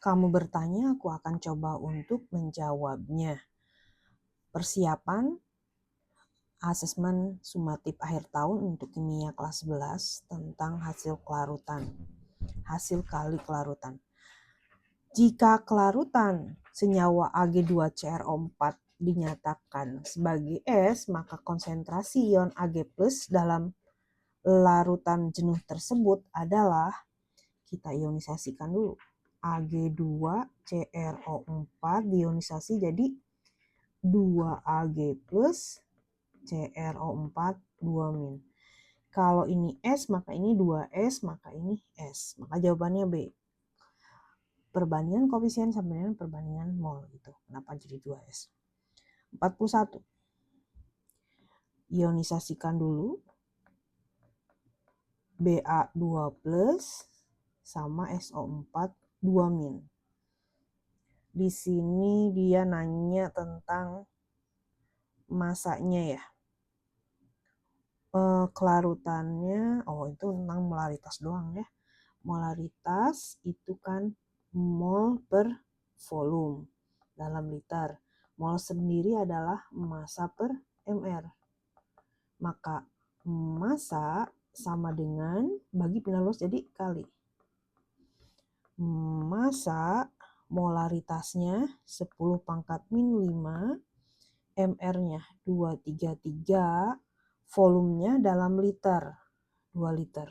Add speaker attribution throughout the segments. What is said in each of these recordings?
Speaker 1: Kamu bertanya, aku akan coba untuk menjawabnya. Persiapan asesmen sumatif akhir tahun untuk kimia kelas 11 tentang hasil kelarutan. Hasil kali kelarutan. Jika kelarutan senyawa Ag2CrO4 dinyatakan sebagai es, maka konsentrasi ion Ag+ dalam larutan jenuh tersebut adalah, kita ionisasikan dulu. Ag2CrO4 diionisasi jadi 2Ag plus CrO4 2-. Kalau ini S, maka ini 2S, maka ini S. Maka jawabannya B. Perbandingan koefisien sama dengan perbandingan mol. Gitu. Kenapa jadi 2S? 41. Ionisasikan dulu. Ba2 plus sama SO4 2-. Di sini dia nanya tentang masanya ya. Kelarutannya, itu tentang molaritas doang ya. Molaritas itu kan mol per volume dalam liter. Mol sendiri adalah massa per mr. Maka massa sama dengan bagi pindah luas jadi kali. Massa molaritasnya 10⁻⁵, mr-nya 233, volumenya dalam liter 2 liter.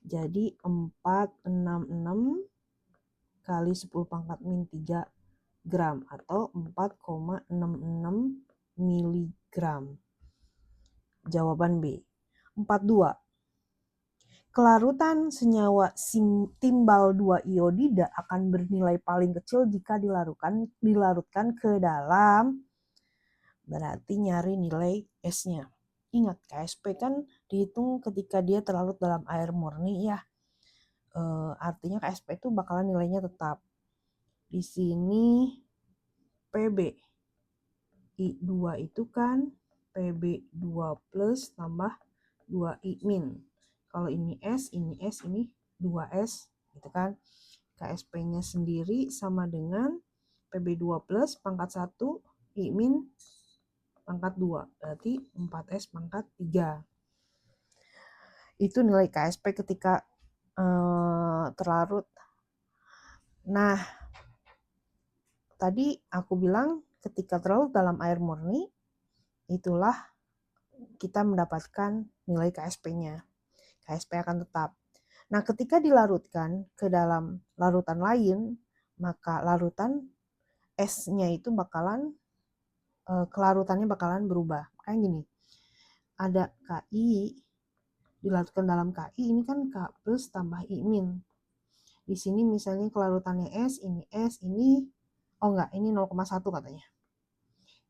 Speaker 1: Jadi 466 kali 10⁻⁵ gram atau 4,66 miligram. Jawaban B. 42. Kelarutan senyawa timbal 2 iodida akan bernilai paling kecil jika dilarutkan ke dalam, berarti nyari nilai S-nya. Ingat, KSP kan dihitung ketika dia terlarut dalam air murni ya. Artinya KSP itu bakalan nilainya tetap. Di sini PB I2 itu kan PB2 plus tambah 2I-. Kalau ini S, ini 2S gitu kan. KSP-nya sendiri sama dengan PB2 plus pangkat 1 I- pangkat 2, berarti 4S pangkat 3. Itu nilai KSP ketika terlarut. Nah, tadi aku bilang ketika terlarut dalam air murni, itulah kita mendapatkan nilai KSP-nya. KSP akan tetap. Nah, ketika dilarutkan ke dalam larutan lain, maka larutan S-nya itu bakalan, kelarutannya bakalan berubah. Kayak gini, ada KI, dilarutkan dalam KI, ini kan K plus tambah I-. Di sini misalnya kelarutannya S, ini ini 0,1 katanya.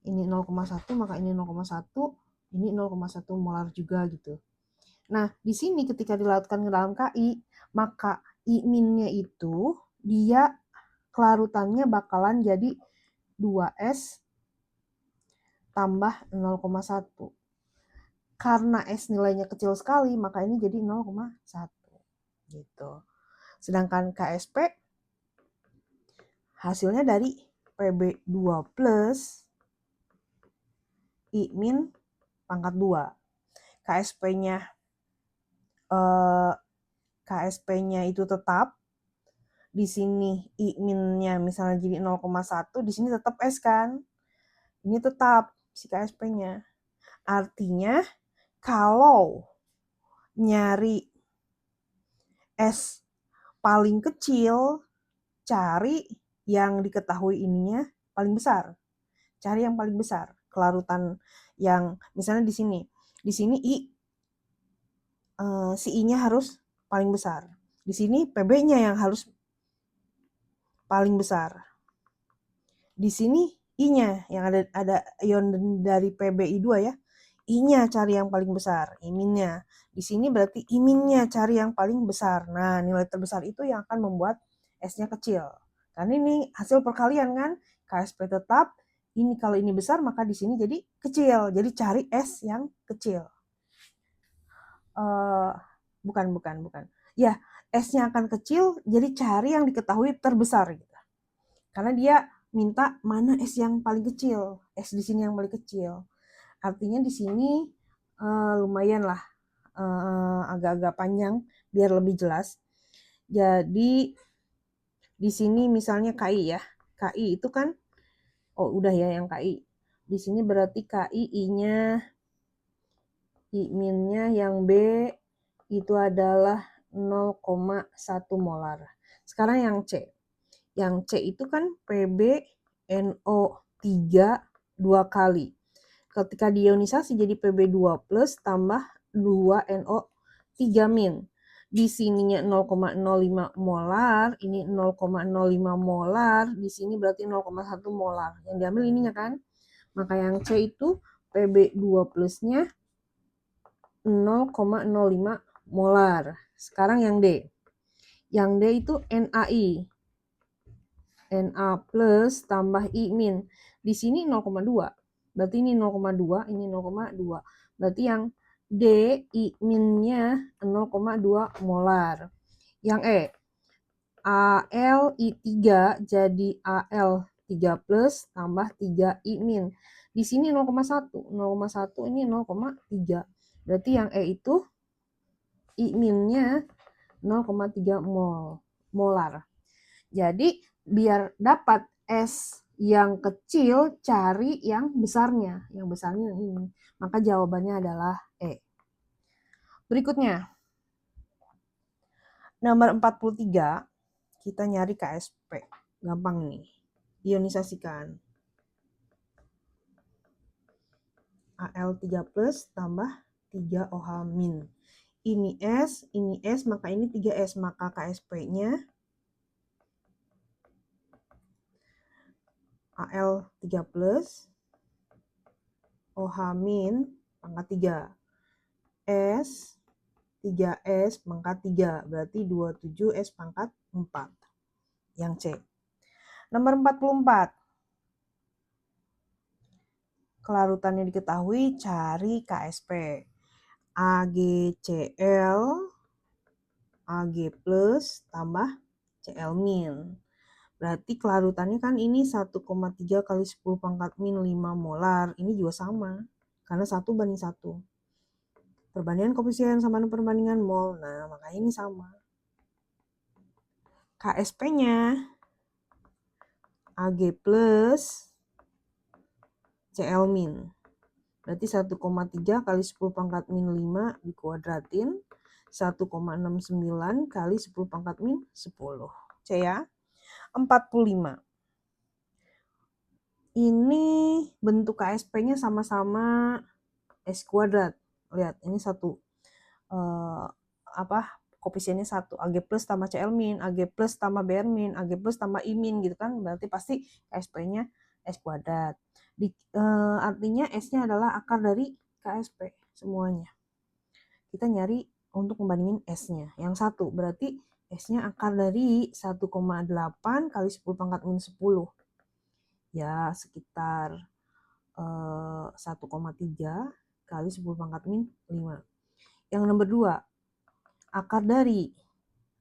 Speaker 1: Ini 0,1, maka ini 0,1, ini 0,1 molar juga gitu. Nah, di sini ketika dilarutkan ke dalam KI, maka I-nya itu dia kelarutannya bakalan jadi 2S tambah 0,1. Karena S nilainya kecil sekali, maka ini jadi 0,1 gitu. Sedangkan KSP hasilnya dari PB2 plus I- pangkat 2. KSP-nya itu tetap. Di sini I-nya misalnya jadi 0,1, di sini tetap S kan. Ini tetap si KSP-nya. Artinya kalau nyari S paling kecil, cari yang diketahui ininya paling besar. Cari yang paling besar. Kelarutan yang misalnya di sini I, si I-nya harus paling besar. Di sini PB-nya yang harus paling besar. Di sini I-nya yang ada ion dari PBI2 ya. I-nya cari yang paling besar, I-nya. Di sini berarti I-nya cari yang paling besar. Nah, nilai terbesar itu yang akan membuat S-nya kecil. Karena ini hasil perkalian kan, KSP tetap. Ini kalau ini besar maka di sini jadi kecil. Jadi cari S yang kecil. Bukan. Ya, S-nya akan kecil, jadi cari yang diketahui terbesar gitu. Karena dia minta mana S yang paling kecil, S di sini yang paling kecil. Artinya di sini lumayan lah agak-agak panjang biar lebih jelas. Jadi di sini misalnya KI ya. KI itu kan udah ya yang KI. Di sini berarti KI I-nya I-nya yang B itu adalah 0,1 molar. Sekarang yang C. Yang C itu kan PbNO3 2 kali. Ketika diionisasi jadi Pb2 plus tambah 2NO3 min. Di sininya 0,05 molar, ini 0,05 molar, di sini berarti 0,1 molar. Yang diambil ininya kan. Maka yang C itu Pb2 plusnya 0,05 molar. Sekarang yang D. Yang D itu NaI. Na plus tambah I min. Di sini 0,2. Berarti ini 0,2, ini 0,2. Berarti yang D, I minnya 0,2 molar. Yang E, AlI3 jadi Al3 plus tambah 3 I min. Di sini 0,1. 0,1 ini 0,3. Berarti yang E itu I minnya 0,3 molar. Jadi biar dapat S yang kecil, cari yang besarnya. Yang besarnya ini. Maka jawabannya adalah E. Berikutnya, nomor 43, kita nyari KSP. Gampang nih. Ionisasikan. Al3 plus tambah 3OH min. Ini S, maka ini 3S. Maka KSP-nya Al3 plus OH min pangkat 3. S 3S pangkat 3. Berarti 27S pangkat 4. Yang C. Nomor 44. Kelarutannya diketahui, cari KSP. AgCl Ag plus tambah Cl min. Berarti kelarutannya kan ini 1,3 kali 10 pangkat min 5 molar. Ini juga sama. Karena 1 banding 1. Perbandingan koefisien sama dengan perbandingan mol. Nah, makanya ini sama. KSP-nya Ag plus Cl min. Berarti 1,3 kali 10 pangkat min 5 dikuadratin. 1,69 kali 10 pangkat min 10. C ya. 45. Ini bentuk KSP-nya sama-sama S kuadrat. Lihat, ini satu. Koefisiennya 1. Ag plus tambah Cl min, Ag plus tambah Br min, Ag plus tambah I min gitu kan. Berarti pasti KSP-nya S kuadrat. Artinya S-nya adalah akar dari KSP semuanya. Kita nyari untuk membandingin S-nya. Yang satu berarti S-nya akar dari 1,8 kali 10 pangkat min 10. Ya, sekitar 1,3 kali 10 pangkat min 5. Yang nomor 2, akar dari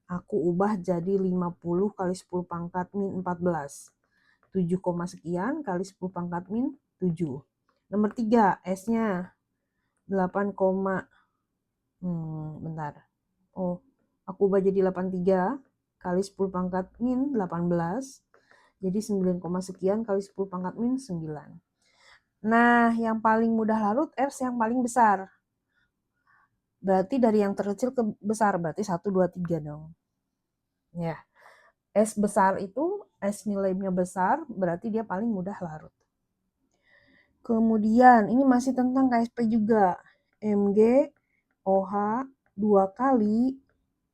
Speaker 1: aku ubah jadi 50 kali 10 pangkat min 14. 7, sekian kali 10 pangkat min 7. Nomor 3, S-nya 8, bentar. Aku ubah jadi 83 kali 10 pangkat min 18. Jadi 9, sekian kali 10 pangkat min 9. Nah, yang paling mudah larut S yang paling besar. Berarti dari yang terkecil ke besar, berarti 1, 2, 3 dong. Ya. S besar itu, S nilainya besar, berarti dia paling mudah larut. Kemudian, ini masih tentang KSP juga. Mg OH 2 kali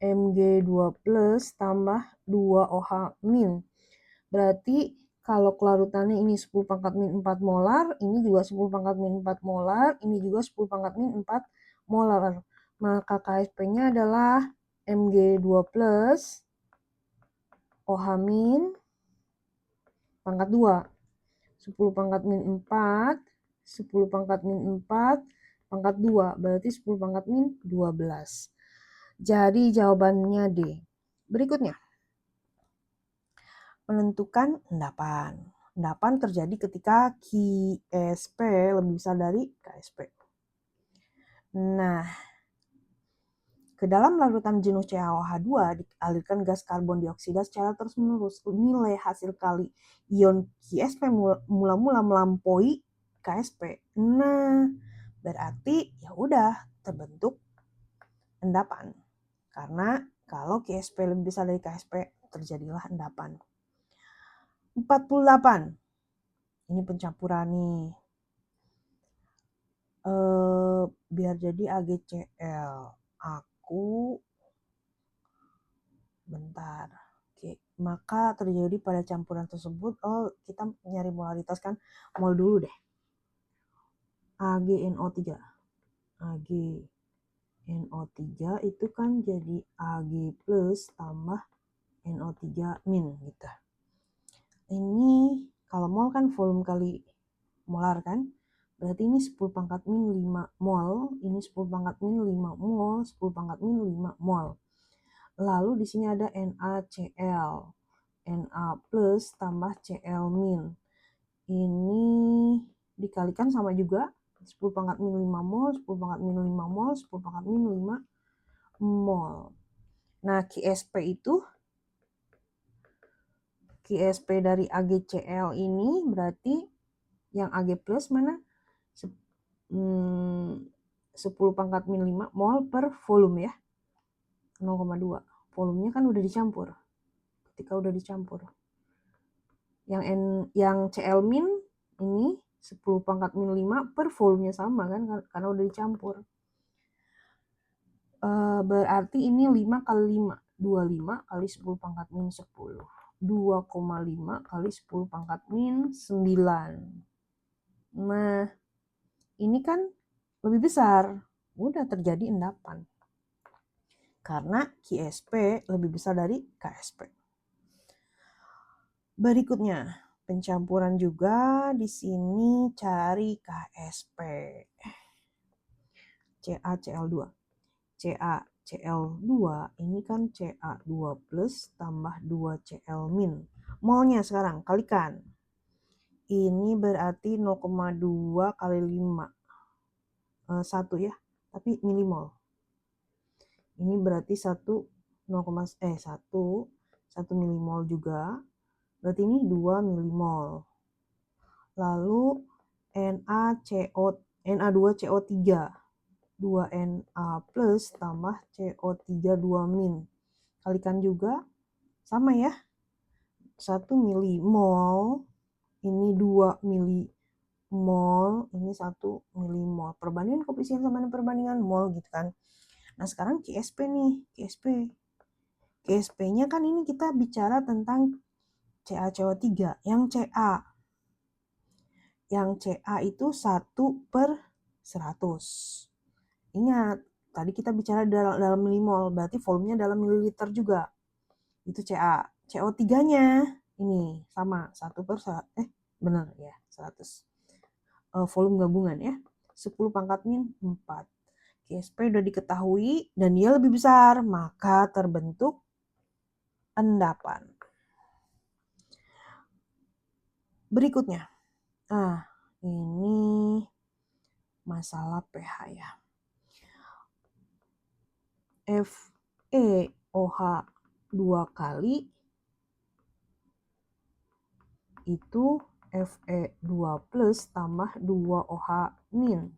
Speaker 1: Mg2 plus tambah 2OH min. Berarti kalau kelarutannya ini 10 pangkat min 4 molar, ini juga 10 pangkat min 4 molar, ini juga 10 pangkat min 4 molar. Maka KSP-nya adalah Mg2 plus OH min pangkat 2. 10 pangkat min 4, 10 pangkat min 4, pangkat 2. Berarti 10 pangkat min 12. Jadi jawabannya D. Berikutnya, menentukan endapan. Endapan terjadi ketika QSP lebih besar dari KSP. Nah, ke dalam larutan jenuh CaOH2 dialirkan gas karbon dioksida secara terus-menerus. Nilai hasil kali ion QSP mula-mula melampaui KSP. Nah, berarti ya udah terbentuk endapan. Karena kalau QSP lebih besar dari KSP, terjadilah endapan. 48. Ini pencampuran nih. Biar jadi AgCl. Aku bentar. Oke, maka terjadi pada campuran tersebut, kita nyari molaritas kan, mol dulu deh. AgNO3. AgNO3 itu kan jadi Ag plus tambah NO3 min gitu. Ini kalau mol kan volume kali molar kan, berarti ini 10 pangkat min 5 mol, ini 10 pangkat min 5 mol, 10 pangkat min 5 mol. Lalu di sini ada NaCl, Na plus tambah Cl min. Ini dikalikan sama juga 10 pangkat min 5 mol, 10 pangkat min 5 mol, 10 pangkat min 5 mol. Nah, QSP dari AgCl ini berarti yang Ag plus mana? 10 pangkat min 5 mol per volume ya. 0,2. Volumenya kan udah dicampur. Ketika udah dicampur. Yang Cl min ini 10 pangkat min 5 per volumenya sama kan karena udah dicampur. Berarti ini 5 kali 5. 25 kali 10 pangkat min 10. 2,5 kali 10 pangkat min 9. Nah, ini kan lebih besar. Udah terjadi endapan. Karena QSP lebih besar dari KSP. Berikutnya, pencampuran juga di sini cari KSP. CaCl2. CaCl2 ini kan Ca2 plus tambah 2Cl min. Molnya sekarang kalikan. Ini berarti 0,2 kali 5. 1 ya, tapi milimol. Ini berarti 1 milimol juga. Berarti ini 2 milimol. Lalu Na2CO3. 2Na plus tambah CO3 2 min. Kalikan juga sama ya. 1 milimol. Ini 2 milimol. Ini 1 milimol. Perbandingan koefisien sama dengan perbandingan mol gitu kan. Nah sekarang QSP nih. QSP-nya kan ini kita bicara tentang CaCO3. Yang Ca itu 1/100. Ingat, tadi kita bicara dalam milimol, berarti volumenya dalam mililiter juga. Itu Ca. CO3-nya ini sama 1/100. Volume gabungan ya. 10 pangkat min 4. QSP udah diketahui dan dia lebih besar, maka terbentuk endapan. Berikutnya. Ini masalah pH ya. FeOH 2 kali itu Fe2 plus tambah 2OH min.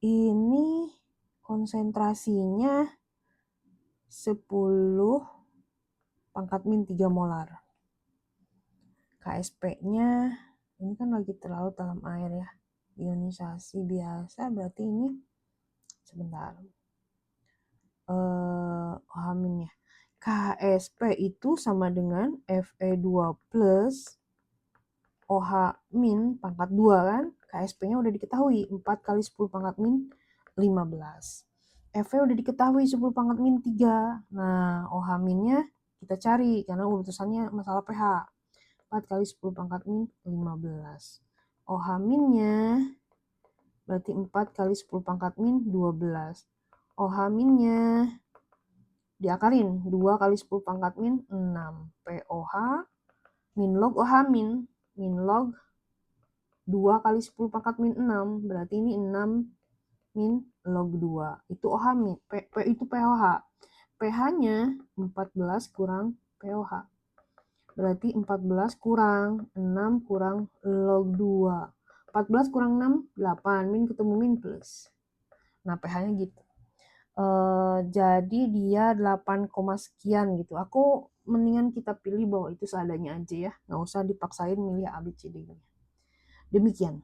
Speaker 1: Ini konsentrasinya 10 pangkat min 3 molar. KSP-nya ini kan lagi terlalu dalam air ya. Ionisasi biasa berarti ini sebentar. OH min-nya. KSP itu sama dengan Fe2 plus OH min pangkat 2 kan. KSP-nya udah diketahui 4 kali 10 pangkat min 15. Fe udah diketahui 10 pangkat min 3. Nah OH min-nya kita cari karena urutannya masalah pH. 4 kali 10 pangkat min 15. OH min-nya berarti 4 kali 10 pangkat min 12. OH minnya diakalin. 2 kali 10 pangkat min 6. POH min log OH min. Min log 2 kali 10 pangkat min 6. Berarti ini 6 min log 2. Itu OH min. Itu POH. pH-nya 14 kurang POH. Berarti 14 kurang 6 kurang log 2. 14 kurang 6, 8. Min ketemu min plus. Nah, pH-nya gitu. Jadi dia 8, sekian gitu. Aku mendingan kita pilih bahwa itu seadanya aja ya. Nggak usah dipaksain milih A, B, C, D. Demikian.